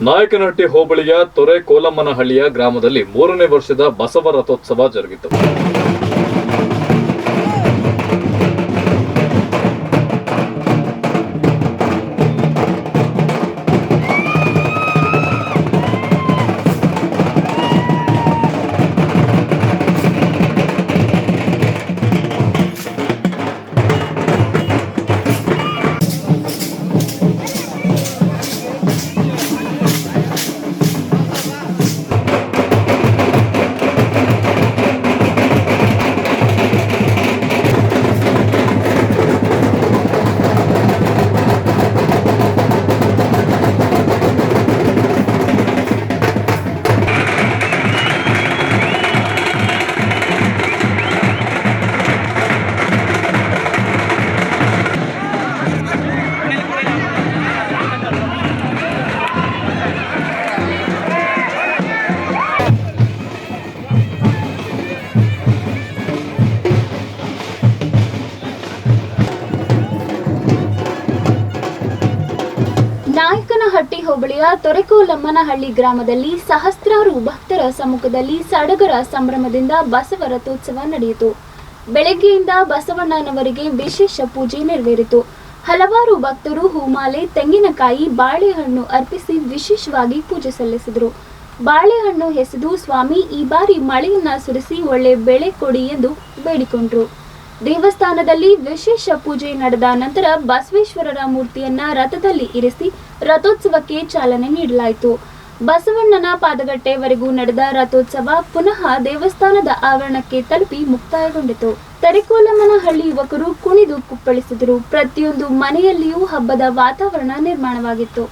ನಾಯಕನಹಟ್ಟಿ ಹೋಬಳಿಯ ತೊರೆಕೋಲಮ್ಮನಹಳ್ಳಿಯ ಗ್ರಾಮದಲ್ಲಿ 3ನೇ ವರ್ಷದ ಬಸವ ರಥೋತ್ಸವ ಜರುಗಿತು. ನಾಯಕನಹಟ್ಟಿ ಹೋಬಳಿಯ ತೊರೆಕೋಲಮ್ಮನಹಳ್ಳಿ ಗ್ರಾಮದಲ್ಲಿ ಸಹಸ್ರಾರು ಭಕ್ತರ ಸಮ್ಮುಖದಲ್ಲಿ ಸಡಗರ ಸಂಭ್ರಮದಿಂದ ಬಸವ ರಥೋತ್ಸವ ನಡೆಯಿತು. ಬೆಳಗ್ಗೆಯಿಂದ ಬಸವಣ್ಣನವರಿಗೆ ವಿಶೇಷ ಪೂಜೆ ನೆರವೇರಿತು. ಹಲವಾರು ಭಕ್ತರು ಹೂಮಾಲೆ, ತೆಂಗಿನಕಾಯಿ, ಬಾಳೆಹಣ್ಣು ಅರ್ಪಿಸಿ ವಿಶೇಷವಾಗಿ ಪೂಜೆ ಸಲ್ಲಿಸಿದರು. ಬಾಳೆಹಣ್ಣು ಎಸೆದು ಸ್ವಾಮಿ ಈ ಬಾರಿ ಮಳೆಯನ್ನ ಸುರಿಸಿ ಒಳ್ಳೆ ಬೆಳೆ ಕೊಡಿ ಎಂದು ಬೇಡಿಕೊಂಡರು. ದೇವಸ್ಥಾನದಲ್ಲಿ ವಿಶೇಷ ಪೂಜೆ ನಡೆದ ನಂತರ ಬಸವೇಶ್ವರರ ಮೂರ್ತಿಯನ್ನ ರಥದಲ್ಲಿ ಇರಿಸಿ ರಥೋತ್ಸವಕ್ಕೆ ಚಾಲನೆ ನೀಡಲಾಯಿತು. ಬಸವಣ್ಣನ ಪಾದಗಟ್ಟೆವರೆಗೂ ನಡೆದ ರಥೋತ್ಸವ ಪುನಃ ದೇವಸ್ಥಾನದ ಆವರಣಕ್ಕೆ ತಲುಪಿ ಮುಕ್ತಾಯಗೊಂಡಿತು. ತೊರೆಕೋಲಮ್ಮನಹಳ್ಳಿ ಯುವಕರು ಕುಣಿದು ಕುಪ್ಪಳಿಸಿದರು. ಪ್ರತಿಯೊಂದು ಮನೆಯಲ್ಲಿಯೂ ಹಬ್ಬದ ವಾತಾವರಣ ನಿರ್ಮಾಣವಾಗಿತ್ತು.